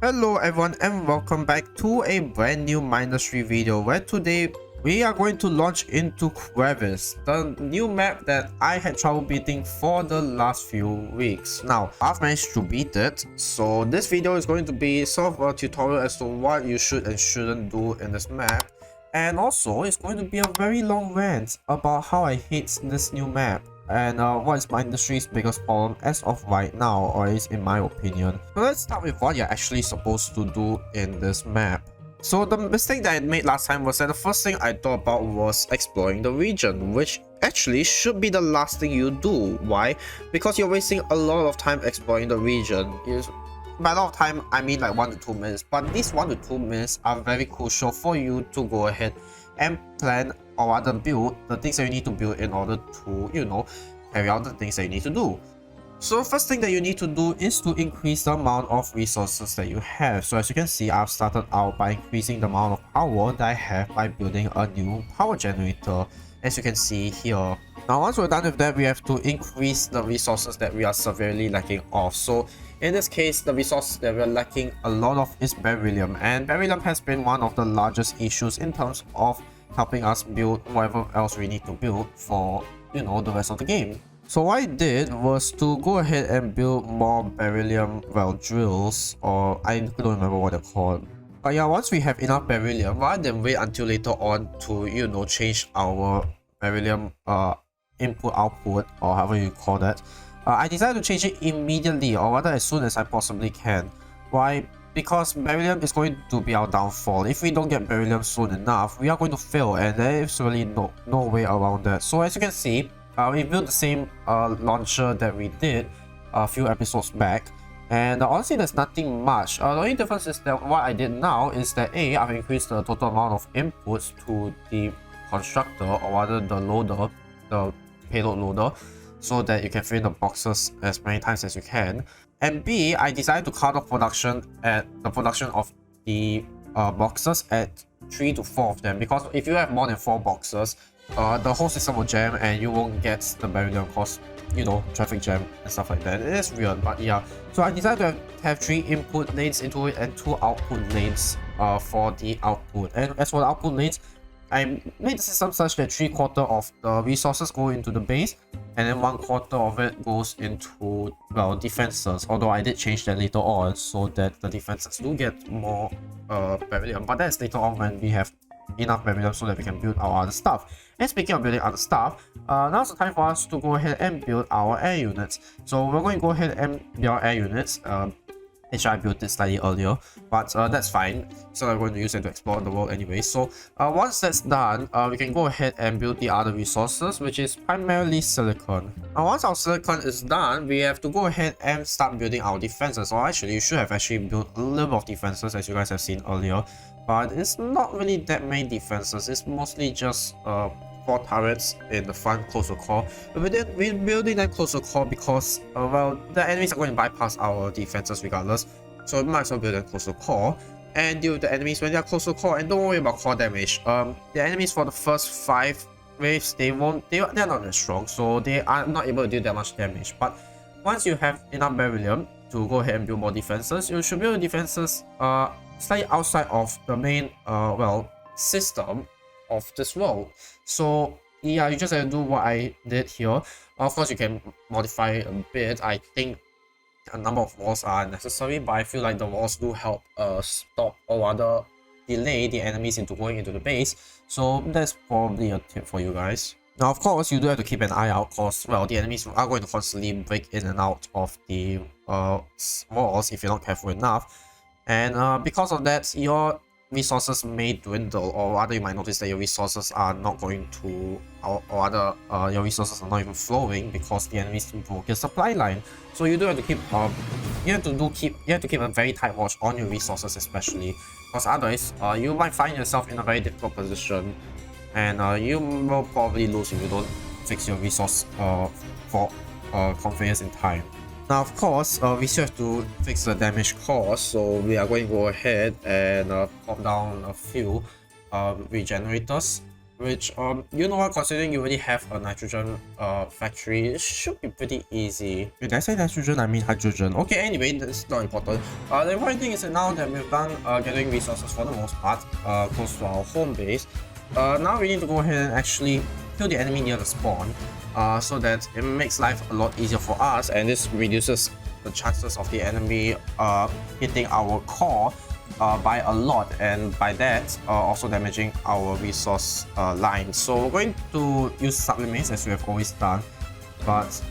Hello everyone and welcome back to a brand new Mindustry video where today we are going to launch into Crevice, the new map that I had trouble beating for the last few weeks. Now, I've managed to beat it, so this video is going to be sort of a tutorial as to what you should and shouldn't do in this map. And also, it's going to be a very long rant about how I hate this new map and what is my industry's biggest problem as of right now, or at least in my opinion. So let's start with what you're actually supposed to do in this map. So the mistake that I made last time was that the first thing I thought about was exploring the region, which actually should be the last thing you do. Why? Because you're wasting a lot of time exploring the region. By a lot of time, I mean like 1 to 2 minutes, but these 1 to 2 minutes are very crucial for you to go ahead and plan or rather build the things that you need to build in order to, carry out the things that you need to do. So first thing that you need to do is to increase the amount of resources that you have. So as you can see, I've started out by increasing the amount of power that I have by building a new power generator, as you can see here. Now once we're done with that, we have to increase the resources that we are severely lacking of. So in this case, the resource that we're lacking a lot of is beryllium, and beryllium has been one of the largest issues in terms of helping us build whatever else we need to build for, the rest of the game. So what I did was to go ahead and build more beryllium, drills, or I don't remember what they're called. But yeah, once we have enough beryllium, rather than wait until later on to, change our beryllium input output, or however you call that, I decided to change it immediately, or rather as soon as I possibly can. Why? Because beryllium is going to be our downfall. If we don't get beryllium soon enough, we are going to fail, and there is really no way around that. So as you can see, we built the same launcher that we did a few episodes back, and honestly there's nothing much. The only difference is that what I did now is that I've increased the total amount of inputs to the constructor, or rather the loader, the payload loader, so that you can fill in the boxes as many times as you can. And B, I decided to cut off production of the boxes at 3 to 4 of them, because if you have more than 4 boxes, the whole system will jam and you won't get the beryllium cause, traffic jam and stuff like that. It is weird, but yeah. So I decided to have 3 input lanes into it and 2 output lanes for the output. And as for the output lanes, I made the system such that 3/4 of the resources go into the base, and then 1/4 of it goes into, defenses. Although I did change that later on so that the defenses do get more beryllium, but that's later on when we have enough beryllium so that we can build our other stuff. And speaking of building other stuff, now's the time for us to go ahead and build our air units. So we're going to go ahead and build our air units. Actually, I built it slightly earlier, but that's fine. So I'm going to use it to explore the world anyway. So once that's done, we can go ahead and build the other resources, which is primarily silicon. Now once our silicon is done, we have to go ahead and start building our defenses. Or actually, you should have actually built a little bit of defenses, as you guys have seen earlier. But it's not really that many defenses. It's mostly just 4 turrets in the front close to core. But we're building that close to core because, the enemies are going to bypass our defenses regardless. So we might as well build them close to core and deal with the enemies when they are close to core. And don't worry about core damage. The enemies for the first 5 waves, they're not that strong, so they are not able to deal that much damage. But once you have enough beryllium to go ahead and build more defenses, you should build defenses slightly outside of the main system of this world. So yeah, you just have to do what I did here. Of course, you can modify a bit. I think a number of walls are necessary, but I feel like the walls do help stop or rather delay the enemies into going into the base. So that's probably a tip for you guys. Now of course, you do have to keep an eye out because, the enemies are going to constantly break in and out of the walls if you're not careful enough. And because of that, your resources may dwindle, or rather you might notice that your resources are not going to, or rather your resources are not even flowing because the enemies broke your supply line. So you do have to keep you have to keep a very tight watch on your resources, especially because otherwise you might find yourself in a very difficult position, and you will probably lose if you don't fix your resource for conveyance in time. Now of course, we still have to fix the damage caused, so we are going to go ahead and pop down a few regenerators which you know what, considering you already have a nitrogen factory, it should be pretty easy. Did I say nitrogen? I mean hydrogen. Okay, anyway, that's not important. The important thing is that now that we've done gathering resources for the most part close to our home base, now we need to go ahead and actually kill the enemy near the spawn, so that it makes life a lot easier for us, and this reduces the chances of the enemy hitting our core by a lot, and by that also damaging our resource line. So we're going to use sublimates as we have always done, but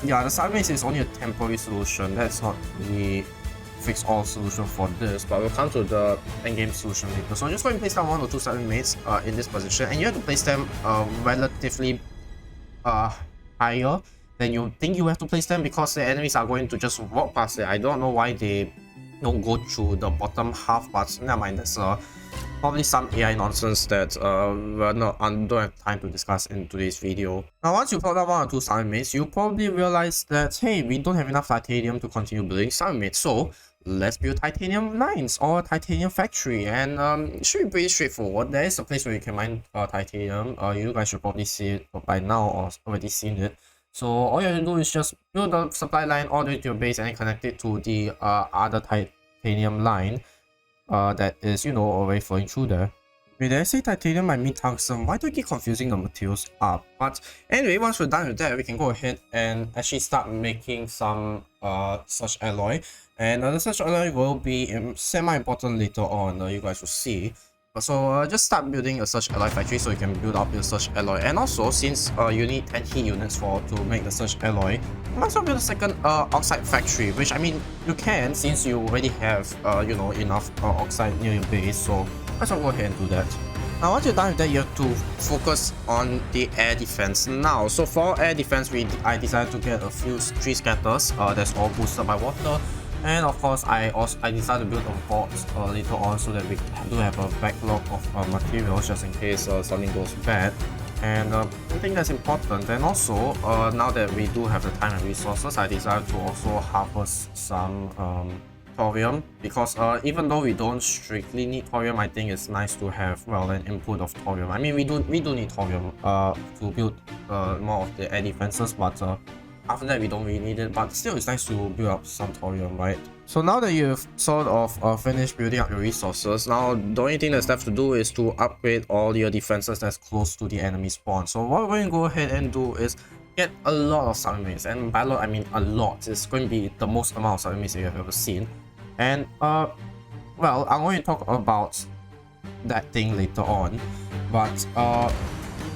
yeah, the sublimates is only a temporary solution. That's not the fix all solution for this, but we'll come to the endgame solution later. So just go and place down 1 or 2 sublimates in this position, and you have to place them relatively higher than you think you have to place them, because the enemies are going to just walk past it. I don't know why they don't go through the bottom half, but never mind, that's probably some AI nonsense that don't have time to discuss in today's video. Now, once you plot out 1 or 2 sublimates, you probably realize that, hey, we don't have enough titanium to continue building sublimates, so let's build titanium lines or a titanium factory. And it should be pretty straightforward. There is a place where you can mine titanium. You guys should probably see it by now or already seen it. So all you have to do is just build a supply line all the way to your base and then connect it to the other titanium line that is, you know, already flowing through there. When I say titanium, I mean tungsten. Why do I keep confusing the materials up? But anyway, once we're done with that, we can go ahead and actually start making some such alloy. And the such alloy will be semi-important later on, you guys will see. So just start building a search alloy factory so you can build up your search alloy. And also, since you need 10 heat units to make the search alloy, you might as well build a second oxide factory, which I mean you can, since you already have you know, enough oxide near your base. So might as well go ahead and do that. Now once you're done with that, you have to focus on the air defense now. So for air defense, I decided to get a few tree scatters that's all boosted by water. And of course, I decided to build a vault later on so that we do have a backlog of materials just in case something goes bad. And I think that's important. And also, now that we do have the time and resources, I decided to also harvest some thorium, because even though we don't strictly need thorium, I think it's nice to have, well, an input of thorium. I mean, we do need thorium to build more of the air defenses, but after that we don't really need it, but still it's nice to build up some thorium, right? So now that you've sort of finished building up your resources, now the only thing that's left to do is to upgrade all your defenses that's close to the enemy spawn. So what we're going to go ahead and do is get a lot of sublimates, and by a lot I mean a lot. It's going to be the most amount of sublimates that you have ever seen. And well, I'm going to talk about that thing later on, but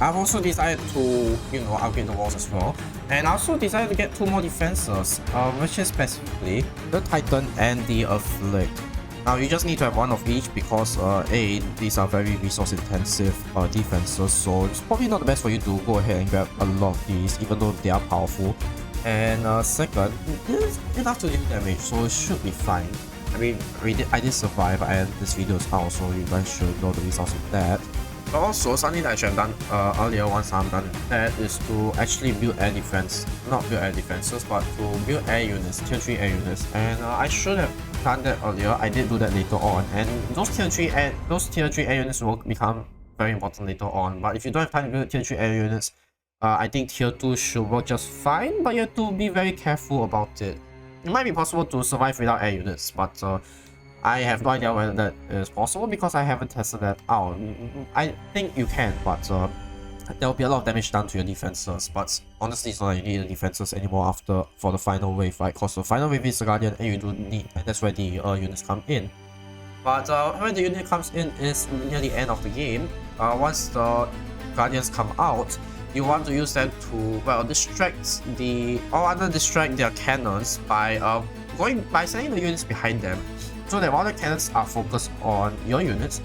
I've also decided to, you know, upgrade the walls as well. And I also decided to get 2 more defenses, which is specifically the Titan and the lych. Now you just need to have 1 of each because these are very resource intensive defenses, so it's probably not the best for you to go ahead and grab a lot of these, even though they are powerful. And second, it's enough to deal damage, so it should be fine. I mean, I did survive, and this video is out, so you guys should know the results of that. But also, something that I should have done earlier once I'm done with that is to actually build air defense. Not build air defenses, but to build air units, tier 3 air units. And I should have done that earlier. I did do that later on. And those tier 3 air units will become very important later on. But if you don't have time to build tier 3 air units, I think tier 2 should work just fine, but you have to be very careful about it. It might be possible to survive without air units, but I have no idea whether that is possible because I haven't tested that out. I think you can, but there will be a lot of damage done to your defenses. But honestly, it's not like you need the defenses anymore for the final wave, right? Because the final wave is the Guardian, and you do need, and that's where the units come in. But when the unit comes in is near the end of the game. Once the Guardians come out, you want to use them to, well, distract their cannons by sending the units behind them, so that while the cannons are focused on your units,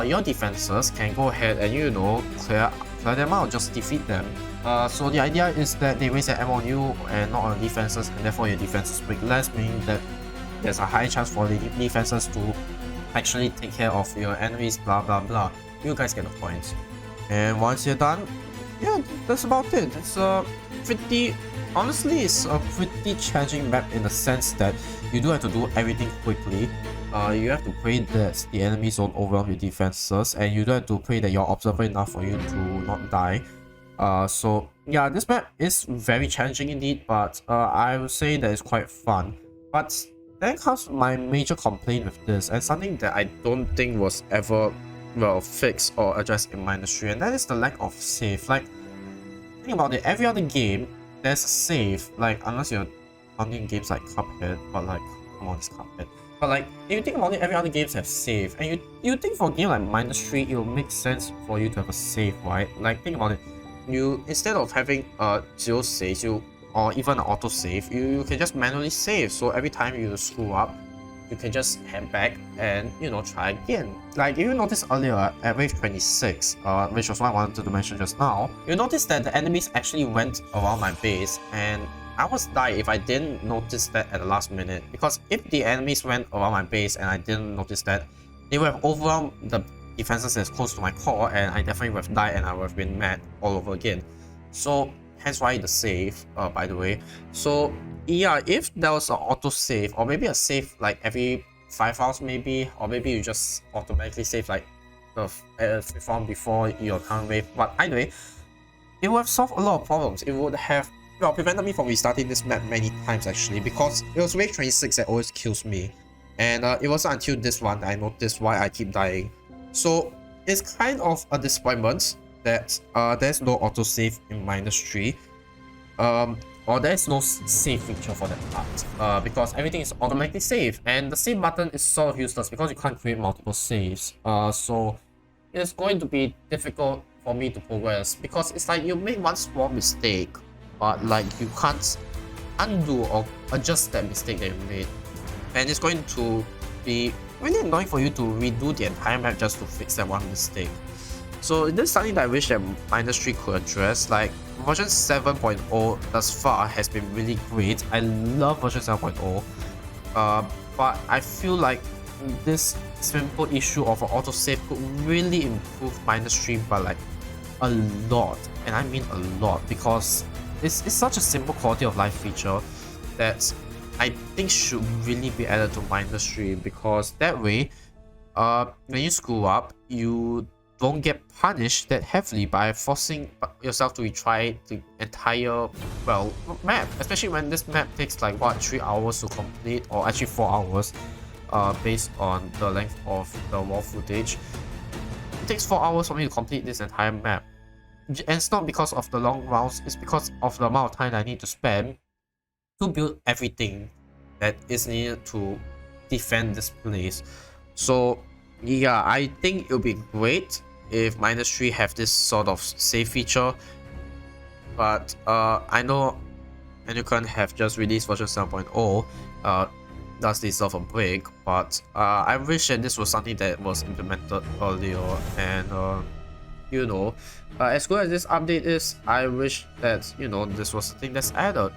your defenses can go ahead and, you know, clear them out, just defeat them. So the idea is that they waste their ammo on you and not on defenses, and therefore your defenses break less, meaning that there's a high chance for the defenses to actually take care of your enemies, blah blah blah. You guys get the point. And once you're done, yeah, that's about it. It's honestly, it's a pretty challenging map in the sense that you do have to do everything quickly. you have to pray that the enemies don't overwhelm your defenses, and you don't have to pray that you're observant enough for you to not die. So yeah, this map is very challenging indeed, but I would say that it's quite fun. But then comes my major complaint with this, and something that I don't think was ever well fixed or addressed in Mindustry, and that is the lack of save. Like, think about it, every other game there's a save, like unless you're counting games like Cuphead, but like come on, it's Cuphead. But like, if you think about it, every other games have save, and you think for a game like Mindustry, it will make sense for you to have a save, right? Like, think about it, you instead of having zero saves, or even an auto save, you can just manually save. So every time you screw up, you can just head back and try again. Like, if you noticed earlier at wave 26, which was what I wanted to mention just now, you noticed that the enemies actually went around my base, and I was die if I didn't notice that at the last minute. Because if the enemies went around my base and I didn't notice that, they would have overwhelmed the defenses that's close to my core, and I definitely would have died and I would have been mad all over again. So hence why the save, by the way. So yeah, if there was an auto save, or maybe a save like every 5 hours maybe, or maybe you just automatically save like the fifth round before your current wave. But either way, it would have solved a lot of problems. It would have prevented me from restarting this map many times actually, because it was wave 26 that always kills me, and it wasn't until this one that I noticed why I keep dying. So it's kind of a disappointment that there's no autosave in Mindustry, or there's no save feature for that part, because everything is automatically saved, and the save button is sort of useless because you can't create multiple saves. So it's going to be difficult for me to progress, because it's like you make one small mistake, but like you can't undo or adjust that mistake that you made, and it's going to be really annoying for you to redo the entire map just to fix that one mistake. So this is something that I wish that Mindustry could address. Like, version 7.0 thus far has been really great. I love version 7.0, but I feel like this simple issue of an autosave could really improve Mindustry by like a lot, and I mean a lot, because it's such a simple quality of life feature that I think should really be added to Mindustry, because that way, when you screw up, you don't get punished that heavily by forcing yourself to retry the entire map, especially when this map takes like what, 3 hours to complete, or actually 4 hours, based on the length of the wall footage. It takes 4 hours for me to complete this entire map, and it's not because of the long rounds, it's because of the amount of time I need to spend to build everything that is needed to defend this place. So yeah, I think it would be great if Mindustry have this sort of save feature, but I know Erikir have just released version 7.0, does deserve a break, but I wish that this was something that was implemented earlier, and as good as this update is, I wish that this was something that's added.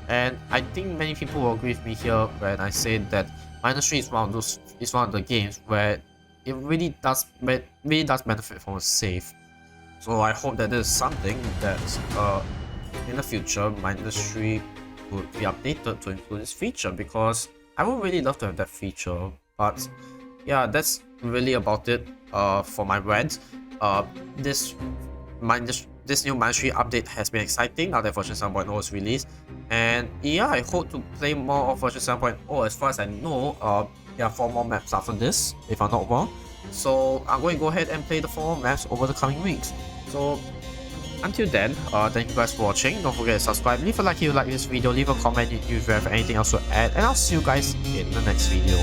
And I think many people will agree with me here when I say that Mindustry is one of the games where it really does benefit from a save. So I hope that there's something that in the future Mindustry would be updated to include this feature, because I would really love to have that feature. But yeah, that's really about it for my rant. This new Mindustry update has been exciting now that version 7.0 is released, and yeah, I hope to play more of version 7.0. As far as I know, there are 4 more maps after this, if I'm not wrong. So I'm going to go ahead and play the 4 more maps over the coming weeks. So until then, thank you guys for watching. Don't forget to subscribe, leave a like if you like this video, leave a comment if you have anything else to add, and I'll see you guys in the next video.